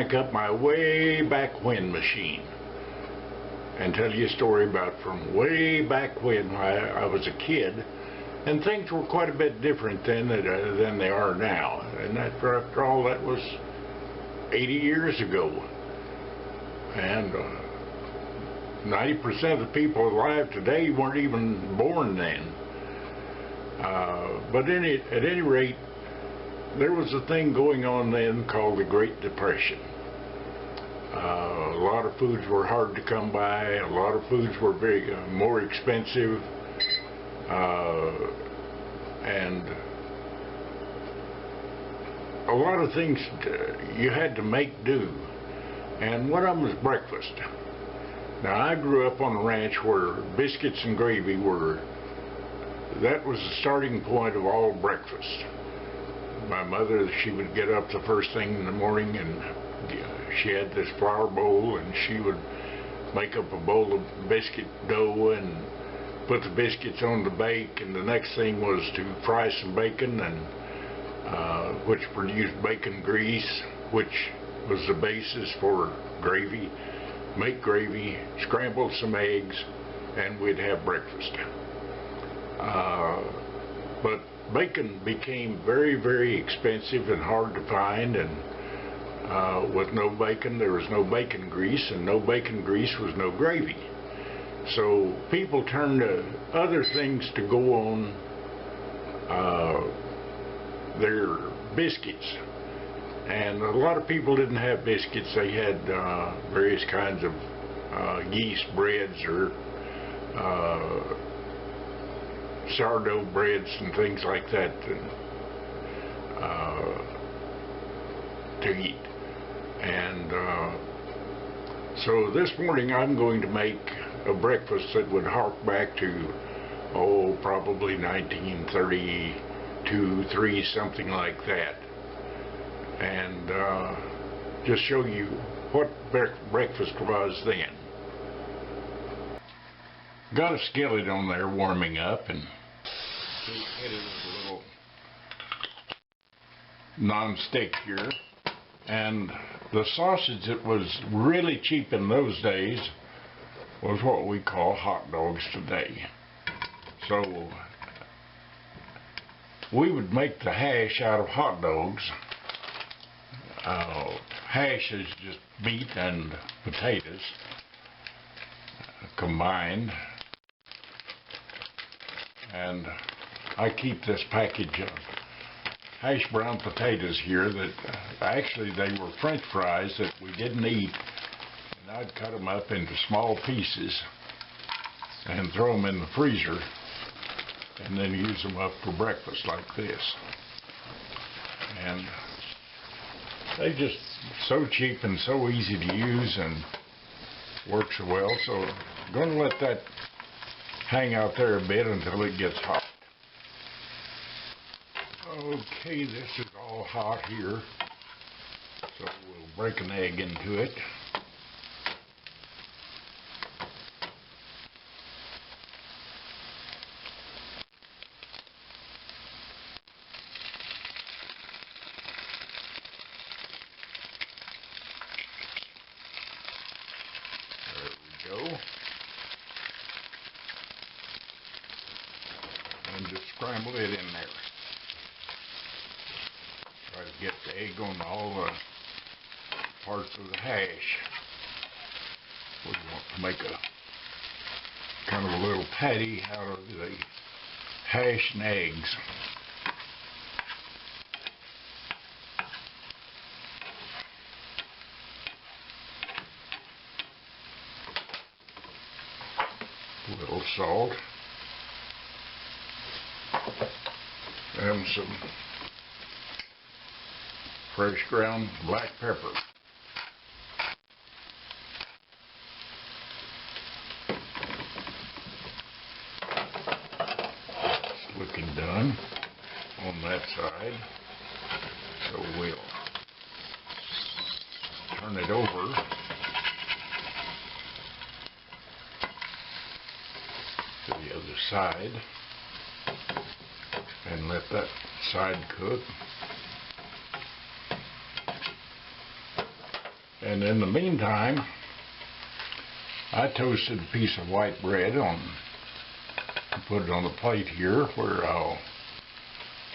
crank up my way back when machine and tell you a story about from way back when I was a kid, and things were quite a bit different then than they are now. And after all, that was 80 years ago, and 90% of the people alive today weren't even born then. But at any rate, there was a thing going on then called the Great Depression. A lot of foods were hard to come by. A lot of foods were very more expensive, and a lot of things you had to make do. And one of them was breakfast. Now, I grew up on a ranch where biscuits and gravy that was the starting point of all breakfast. My mother, she would get up the first thing in the morning, and she had this flour bowl, and she would make up a bowl of biscuit dough and put the biscuits on the bake, and the next thing was to fry some bacon, and which produced bacon grease, which was the basis for gravy. Make gravy, scramble some eggs, and we'd have breakfast. But bacon became very, very expensive and hard to find, and with no bacon, there was no bacon grease, and no bacon grease was no gravy. So people turned to other things to go on their biscuits. And a lot of people didn't have biscuits. They had various kinds of yeast breads or sourdough breads and things like that to eat. And so this morning I'm going to make a breakfast that would hark back to, probably 1932, 3, something like that. And just show you what breakfast was then. Got a skillet on there warming up, and it is a little non-stick here. And the sausage that was really cheap in those days was what we call hot dogs today. So we would make the hash out of hot dogs. Hash is just meat and potatoes combined, and I keep this package of hash brown potatoes here that actually they were French fries that we didn't eat, and I'd cut them up into small pieces and throw them in the freezer and then use them up for breakfast like this. And they just so cheap and so easy to use and work so well. So I'm going to let that hang out there a bit until it gets hot. Okay, this is all hot here, so we'll break an egg into it. And just scramble it in there. Try to get the egg on all the parts of the hash. We want to make a kind of a little patty out of the hash and eggs. A little salt. And some fresh ground black pepper. It's looking done on that side, so we'll turn it over to the other side and let that side cook. And in the meantime, I toasted a piece of white bread put it on the plate here where I'll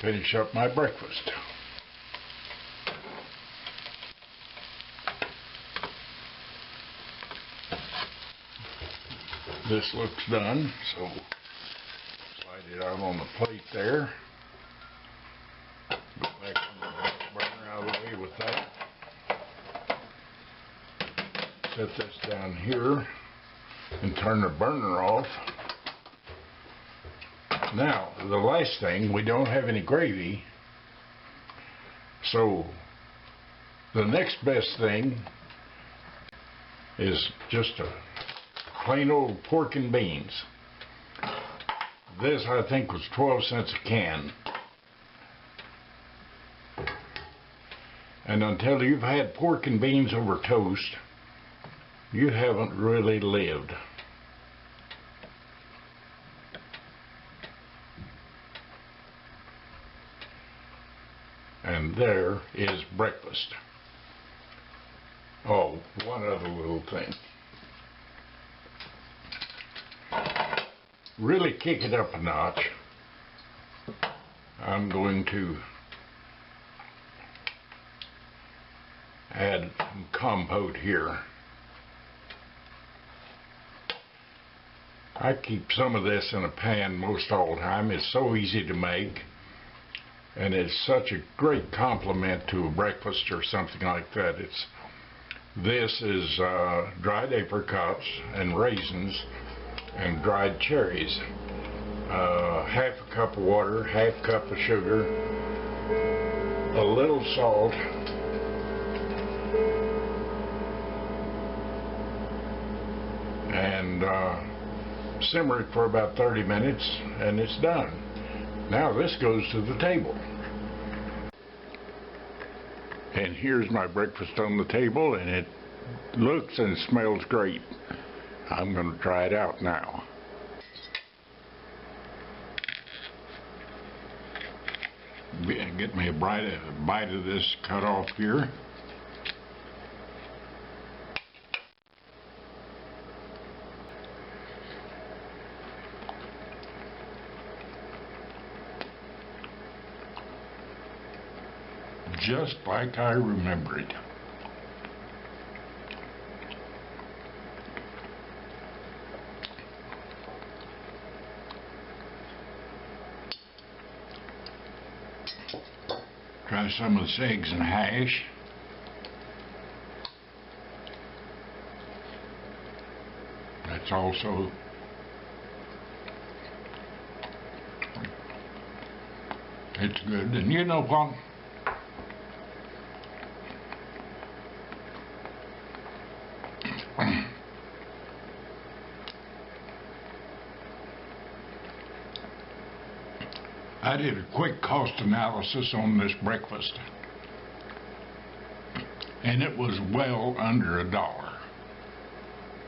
finish up my breakfast. This looks done, so slide it out on the plate there. Go back on the back burner out of the way with that. Set this down here and turn the burner off. Now, the last thing, we don't have any gravy, so the next best thing is just a plain old pork and beans. This, I think, was 12 cents a can. And until you've had pork and beans over toast, you haven't really lived. And there is breakfast. Oh, one other little thing. Really kick it up a notch. I'm going to add some compote here. I keep some of this in a pan most all the time. It's so easy to make, and it's such a great complement to a breakfast or something like that. This is dried apricots and raisins and dried cherries. Half a cup of water, half cup of sugar, a little salt, and simmer it for about 30 minutes, and it's done. Now this goes to the table. And here's my breakfast on the table, and it looks and smells great. I'm going to try it out now. Get me a bite of this cut off here. Just like I remember it. Try some of this eggs and hash. That's also it's good. And you know what? I did a quick cost analysis on this breakfast, and it was well under $1.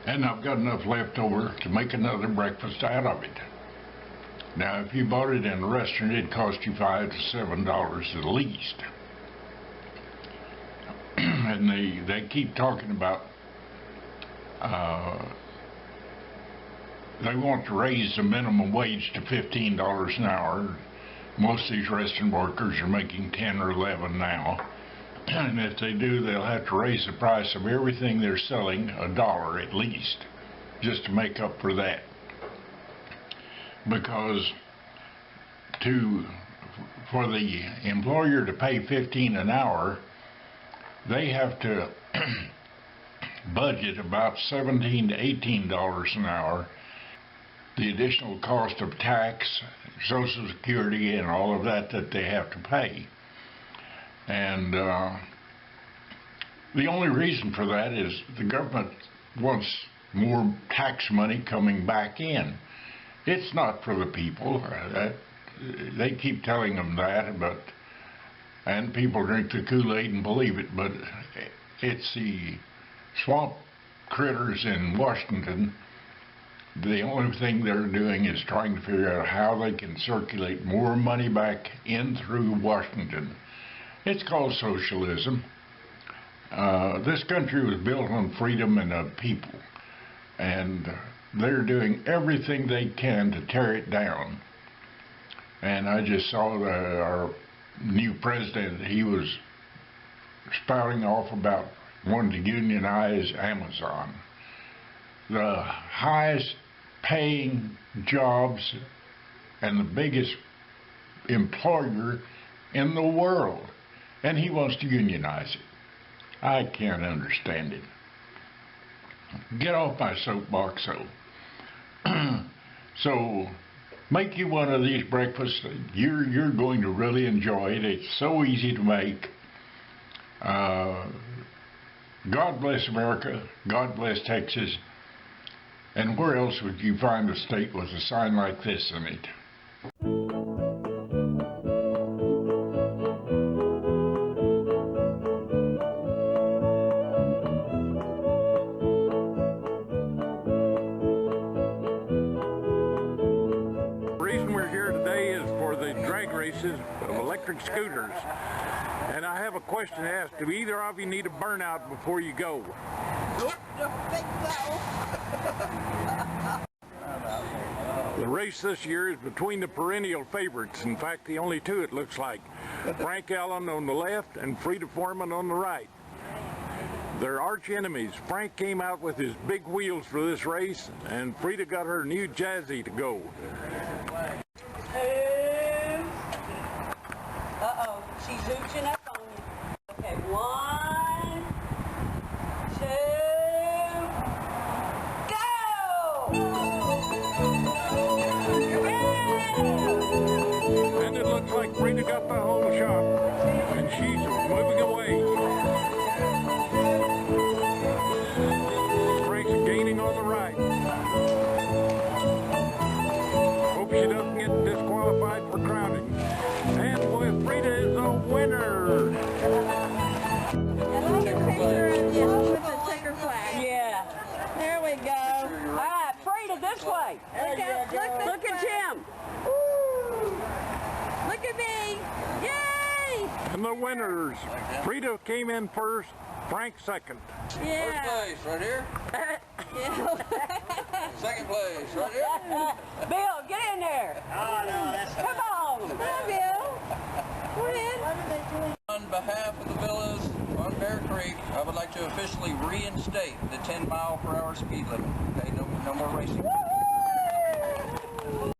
And I've got enough left over to make another breakfast out of it. Now, if you bought it in a restaurant, it'd cost you $5 to $7 at least. And they keep talking about they want to raise the minimum wage to $15 an hour. Most of these restaurant workers are making 10 or 11 now. And if they do, they'll have to raise the price of everything they're selling $1 at least, just to make up for that. Because for the employer to pay $15 an hour, they have to budget about $17 to $18 an hour. The additional cost of tax, Social Security, and all of that they have to pay. And the only reason for that is the government wants more tax money coming back in. It's not for the people. They keep telling them that, and people drink the Kool-Aid and believe it, but it's the swamp critters in Washington. The only thing they're doing is trying to figure out how they can circulate more money back in through Washington. It's called socialism, This country was built on freedom and of people, and they're doing everything they can to tear it down. And I just saw our new president, he was spouting off about wanting to unionize Amazon. The highest paying jobs and the biggest employer in the world, and he wants to unionize it. I can't understand it. Get off my soapbox, so make you one of these breakfasts. You're going to really enjoy it. It's so easy to make. God bless America. God bless Texas. And where else would you find a state with a sign like this in it? The reason we're here today is for the drag races of electric scooters. And I have a question to ask. Do either of you need a burnout before you go? Nope, don't think so. The race this year is between the perennial favorites. In fact, the only two it looks like. Frank Allen on the left and Frida Foreman on the right. They're arch enemies. Frank came out with his big wheels for this race, and Frida got her new Jazzy to go. Uh-oh, she's zooching up on you. Okay, 1, 2, go! And it looks like Frida got the whole shot, and she's moving away. Frank's gaining on the right. Hope she doesn't get disqualified for crowding. And with Frida is the winner. Look at a picture of you with the checker flag. Yeah. There we go. All right, Frida, this way. Look at Jim. Look at me. Yay! And the winners. Frida came in first, Frank second. Yeah. First place, right here. Second place, right here. Bill, get in there. Oh, no, that's come on. Come on, Bill. Go ahead. On behalf of the villas on Bear Creek, I would like to officially reinstate the 10-mile-per-hour speed limit. Okay, no more racing.